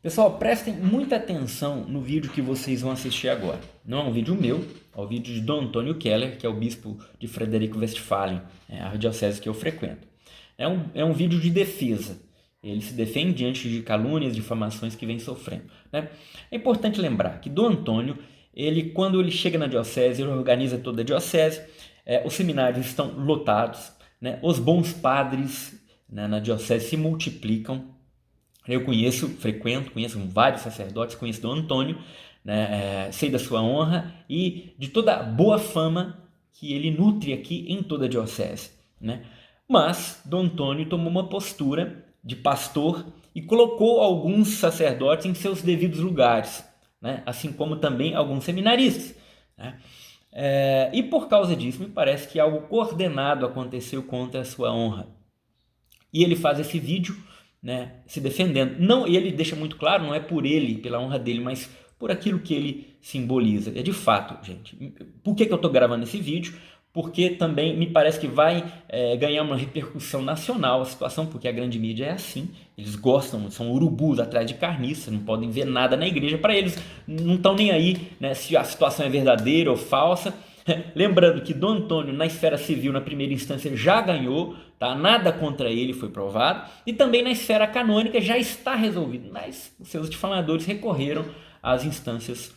Pessoal, prestem muita atenção no vídeo que vocês vão assistir agora. Não é um vídeo meu, é um vídeo de Dom Antônio Keller, que é o bispo de Frederico Westphalen, a diocese que eu frequento. É um vídeo de defesa. Ele se defende diante de calúnias, difamações que vem sofrendo, né? É importante lembrar que Dom Antônio, quando ele chega na diocese, ele organiza toda a diocese, os seminários estão lotados, né? Os bons padres, né, na diocese se multiplicam. Eu conheço vários sacerdotes, conheço Dom Antônio, né, sei da sua honra e de toda a boa fama que ele nutre aqui em toda a diocese, né? Mas Dom Antônio tomou uma postura de pastor e colocou alguns sacerdotes em seus devidos lugares, né? Assim como também alguns seminaristas, né? E por causa disso, me parece que algo coordenado aconteceu contra a sua honra. E ele faz esse vídeo, né, se defendendo. Não, e ele deixa muito claro, não é por ele, pela honra dele, mas por aquilo que ele simboliza. É de fato, gente. Por que eu estou gravando esse vídeo? Porque também me parece que vai ganhar uma repercussão nacional a situação, porque a grande mídia é assim. Eles gostam, são urubus atrás de carniça, não podem ver nada na igreja. Para eles, não estão nem aí, né, se a situação é verdadeira ou falsa. Lembrando que Dom Antônio, na esfera civil, na primeira instância, já ganhou, tá? Nada contra ele foi provado, e também na esfera canônica já está resolvido, mas os seus difamadores recorreram às instâncias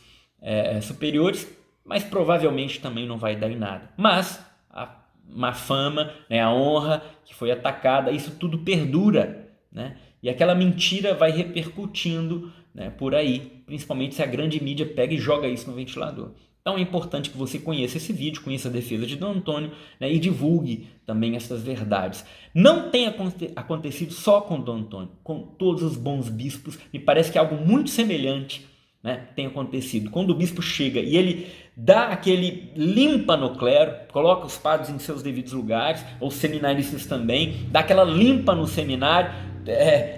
superiores, mas provavelmente também não vai dar em nada. Mas a má fama, né, a honra que foi atacada, isso tudo perdura, né? E aquela mentira vai repercutindo, né, por aí, principalmente se a grande mídia pega e joga isso no ventilador. Então é importante que você conheça esse vídeo, conheça a defesa de Dom Antônio, né, e divulgue também essas verdades. Não tem acontecido só com Dom Antônio, com todos os bons bispos. Me parece que algo muito semelhante, né, tem acontecido. Quando o bispo chega e ele dá aquele limpa no clero, coloca os padres em seus devidos lugares, os seminaristas também, dá aquela limpa no seminário,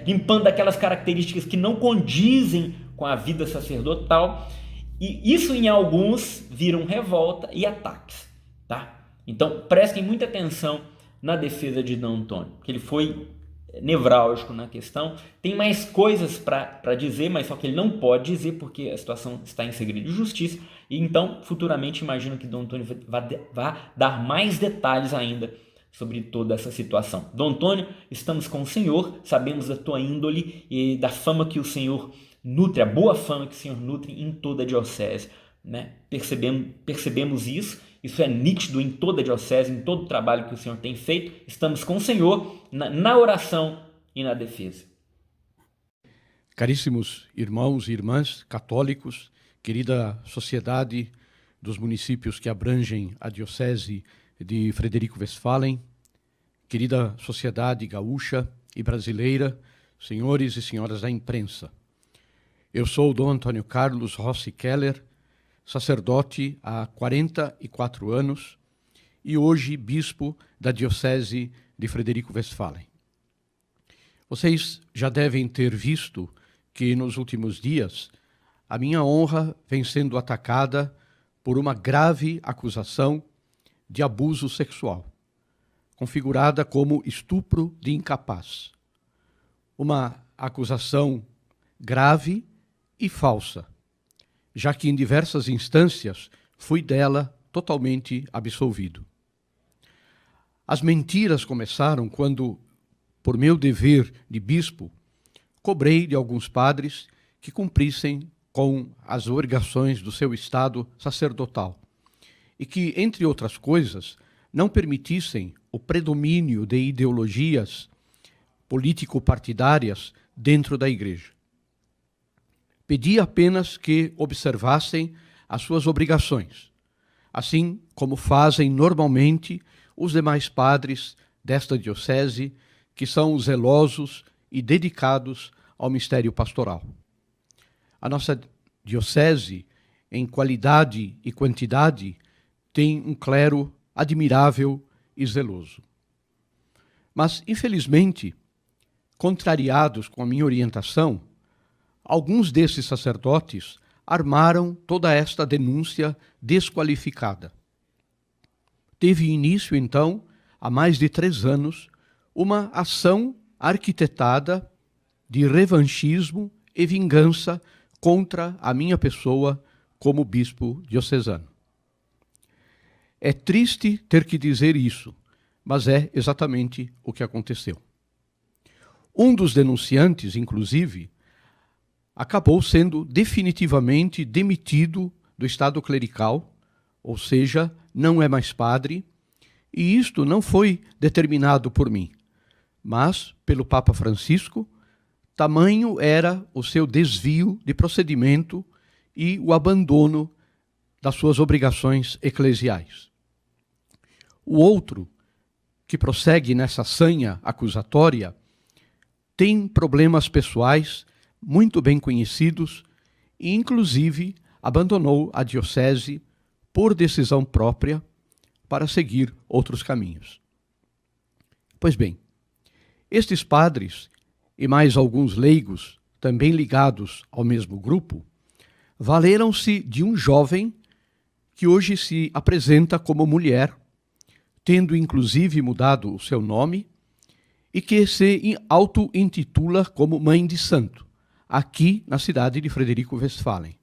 limpando aquelas características que não condizem com a vida sacerdotal. E isso em alguns viram revolta e ataques, tá? Então prestem muita atenção na defesa de Dom Antônio, que ele foi nevrálgico na questão. Tem mais coisas para dizer, mas só que ele não pode dizer porque a situação está em segredo de justiça. E então, futuramente, imagino que Dom Antônio vai dar mais detalhes ainda sobre toda essa situação. Dom Antônio, estamos com o Senhor, sabemos da tua índole e da fama que o Senhor nutre, a boa fama que o Senhor nutre em toda a diocese, né? Percebemos isso é nítido em toda a diocese, em todo o trabalho que o Senhor tem feito. Estamos com o Senhor na oração e na defesa. Caríssimos irmãos e irmãs católicos, querida sociedade dos municípios que abrangem a diocese de Frederico Westphalen, querida sociedade gaúcha e brasileira, senhores e senhoras da imprensa. Eu sou o Dom Antônio Carlos Rossi Keller, sacerdote há 44 anos e hoje bispo da diocese de Frederico Westphalen. Vocês já devem ter visto que nos últimos dias a minha honra vem sendo atacada por uma grave acusação de abuso sexual, configurada como estupro de incapaz. Uma acusação grave e falsa, já que em diversas instâncias fui dela totalmente absolvido. As mentiras começaram quando, por meu dever de bispo, cobrei de alguns padres que cumprissem com as obrigações do seu estado sacerdotal e que, entre outras coisas, não permitissem o predomínio de ideologias político-partidárias dentro da igreja. Pedi apenas que observassem as suas obrigações, assim como fazem normalmente os demais padres desta diocese, que são zelosos e dedicados ao mistério pastoral. A nossa diocese, em qualidade e quantidade, tem um clero admirável e zeloso. Mas, infelizmente, contrariados com a minha orientação, alguns desses sacerdotes armaram toda esta denúncia desqualificada. Teve início, então, há mais de 3 anos, uma ação arquitetada de revanchismo e vingança contra a minha pessoa como bispo diocesano. É triste ter que dizer isso, mas é exatamente o que aconteceu. Um dos denunciantes, inclusive, acabou sendo definitivamente demitido do estado clerical, ou seja, não é mais padre, e isto não foi determinado por mim, mas pelo Papa Francisco. Tamanho era o seu desvio de procedimento e o abandono das suas obrigações eclesiais. O outro, que prossegue nessa sanha acusatória, tem problemas pessoais muito bem conhecidos e, inclusive, abandonou a diocese por decisão própria para seguir outros caminhos. Pois bem, estes padres e mais alguns leigos, também ligados ao mesmo grupo, valeram-se de um jovem que hoje se apresenta como mulher, tendo inclusive mudado o seu nome, e que se auto-intitula como Mãe de Santo, aqui na cidade de Frederico Westphalen.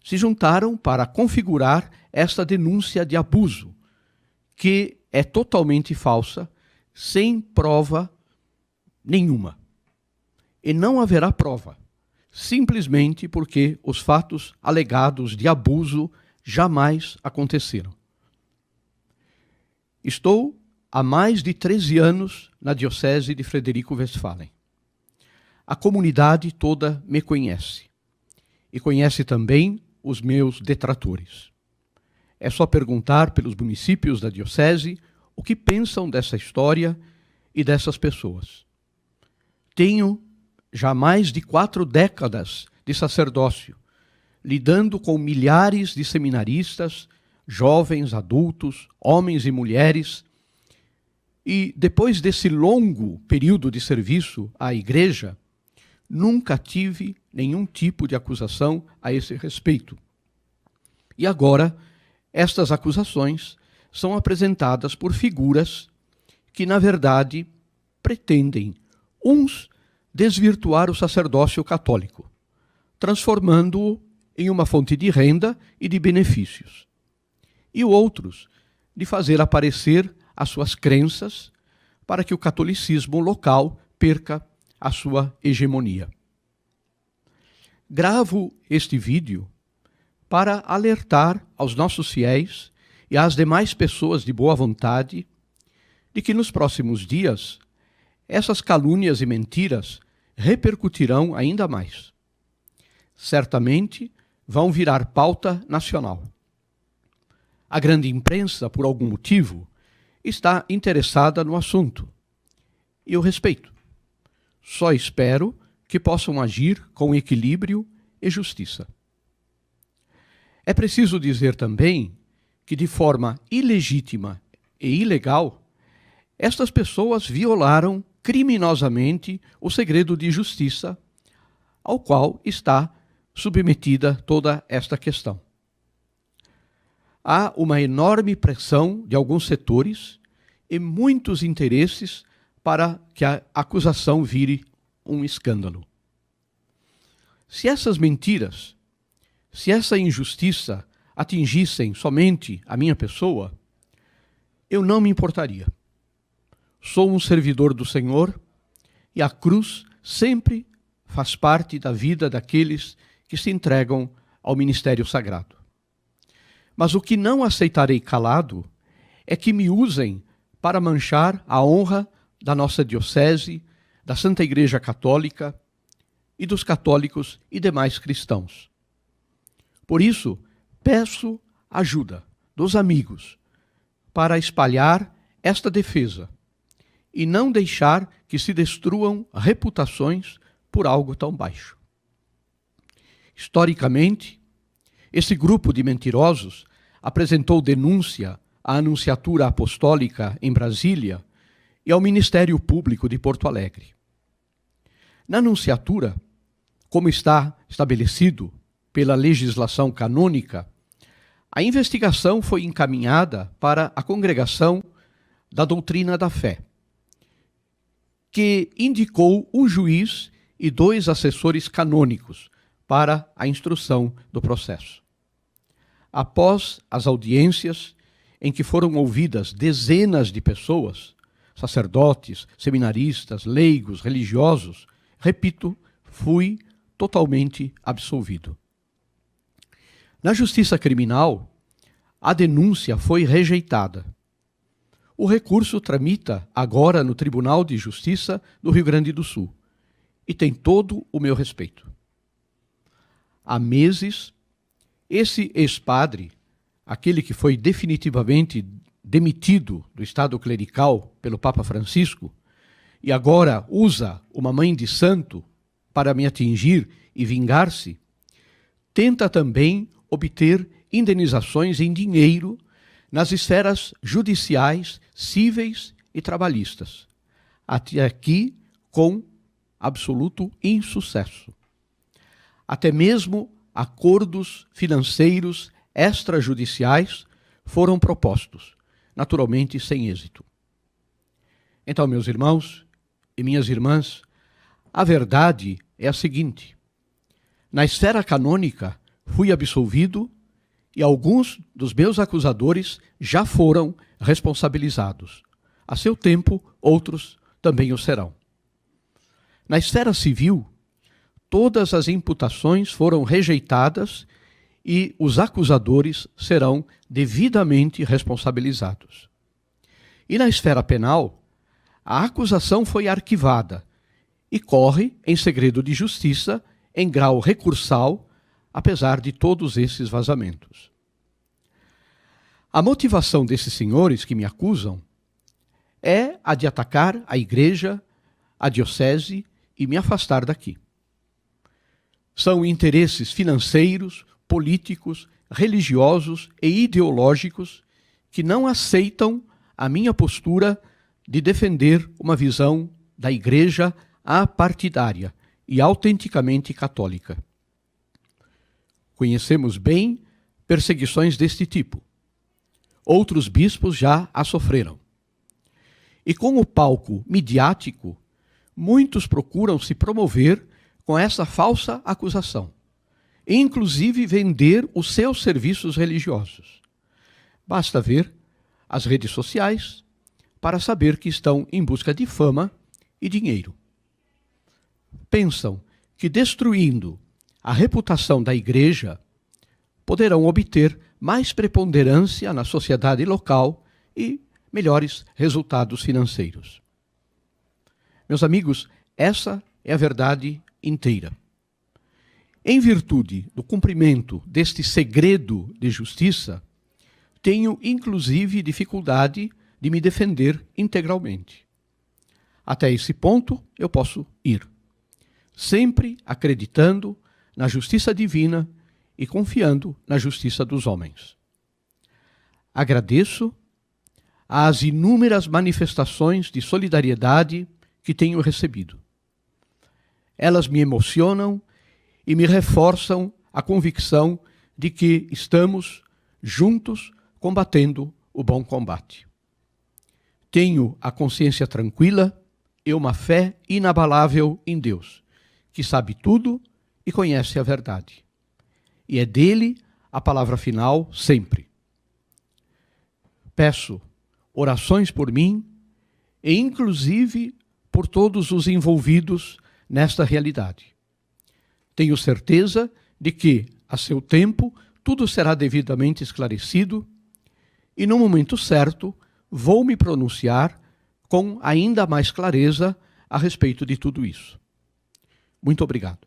Se juntaram para configurar esta denúncia de abuso, que é totalmente falsa, sem prova nenhuma. E não haverá prova, simplesmente porque os fatos alegados de abuso jamais aconteceram. Estou há mais de 13 anos na diocese de Frederico Westphalen. A comunidade toda me conhece e conhece também os meus detratores. É só perguntar pelos municípios da diocese o que pensam dessa história e dessas pessoas. Tenho já mais de 4 décadas de sacerdócio, lidando com milhares de seminaristas, jovens, adultos, homens e mulheres, e depois desse longo período de serviço à Igreja, nunca tive nenhum tipo de acusação a esse respeito. E agora, estas acusações são apresentadas por figuras que, na verdade, pretendem, uns, desvirtuar o sacerdócio católico, transformando-o em uma fonte de renda e de benefícios, e outros, de fazer aparecer as suas crenças para que o catolicismo local perca a sua hegemonia. Gravo este vídeo para alertar aos nossos fiéis e às demais pessoas de boa vontade de que nos próximos dias essas calúnias e mentiras repercutirão ainda mais. Certamente vão virar pauta nacional. A grande imprensa, por algum motivo, está interessada no assunto. E eu respeito. Só espero que possam agir com equilíbrio e justiça. É preciso dizer também que, de forma ilegítima e ilegal, estas pessoas violaram criminosamente o segredo de justiça ao qual está submetida toda esta questão. Há uma enorme pressão de alguns setores e muitos interesses para que a acusação vire um escândalo. Se essas mentiras, se essa injustiça atingissem somente a minha pessoa, eu não me importaria. Sou um servidor do Senhor e a cruz sempre faz parte da vida daqueles que se entregam ao ministério sagrado. Mas o que não aceitarei calado é que me usem para manchar a honra da nossa diocese, da Santa Igreja Católica e dos católicos e demais cristãos. Por isso, peço ajuda dos amigos para espalhar esta defesa e não deixar que se destruam reputações por algo tão baixo. Historicamente, esse grupo de mentirosos apresentou denúncia à Anunciatura Apostólica em Brasília e ao Ministério Público de Porto Alegre. Na Anunciatura, como está estabelecido pela legislação canônica, a investigação foi encaminhada para a Congregação da Doutrina da Fé, que indicou um juiz e 2 assessores canônicos para a instrução do processo. Após as audiências, em que foram ouvidas dezenas de pessoas, sacerdotes, seminaristas, leigos, religiosos, repito, fui totalmente absolvido. Na justiça criminal, a denúncia foi rejeitada. O recurso tramita agora no Tribunal de Justiça do Rio Grande do Sul e tem todo o meu respeito. Há meses, esse ex-padre, aquele que foi definitivamente demitido do estado clerical pelo Papa Francisco e agora usa uma mãe de santo para me atingir e vingar-se, tenta também obter indenizações em dinheiro nas esferas judiciais, cíveis e trabalhistas, até aqui com absoluto insucesso. Até mesmo acordos financeiros extrajudiciais foram propostos, naturalmente sem êxito. Então, meus irmãos e minhas irmãs, a verdade é a seguinte: na esfera canônica fui absolvido e alguns dos meus acusadores já foram responsabilizados. A seu tempo, outros também o serão. Na esfera civil, todas as imputações foram rejeitadas e os acusadores serão devidamente responsabilizados. E na esfera penal, a acusação foi arquivada e corre em segredo de justiça em grau recursal, apesar de todos esses vazamentos. A motivação desses senhores que me acusam é a de atacar a igreja, a diocese e me afastar daqui. São interesses financeiros, políticos, religiosos e ideológicos que não aceitam a minha postura de defender uma visão da igreja apartidária e autenticamente católica. Conhecemos bem perseguições deste tipo. Outros bispos já a sofreram. E com o palco midiático, muitos procuram se promover com essa falsa acusação, e inclusive vender os seus serviços religiosos. Basta ver as redes sociais para saber que estão em busca de fama e dinheiro. Pensam que destruindo a reputação da igreja poderão obter mais preponderância na sociedade local e melhores resultados financeiros. Meus amigos, essa é a verdade inteira. Em virtude do cumprimento deste segredo de justiça, tenho inclusive dificuldade de me defender integralmente. Até esse ponto eu posso ir, sempre acreditando na justiça divina e confiando na justiça dos homens. Agradeço às inúmeras manifestações de solidariedade que tenho recebido. Elas me emocionam e me reforçam a convicção de que estamos juntos combatendo o bom combate. Tenho a consciência tranquila e uma fé inabalável em Deus, que sabe tudo e conhece a verdade. E é dele a palavra final sempre. Peço orações por mim e inclusive por todos os envolvidos nesta realidade. Tenho certeza de que, a seu tempo, tudo será devidamente esclarecido e, no momento certo, vou me pronunciar com ainda mais clareza a respeito de tudo isso. Muito obrigado.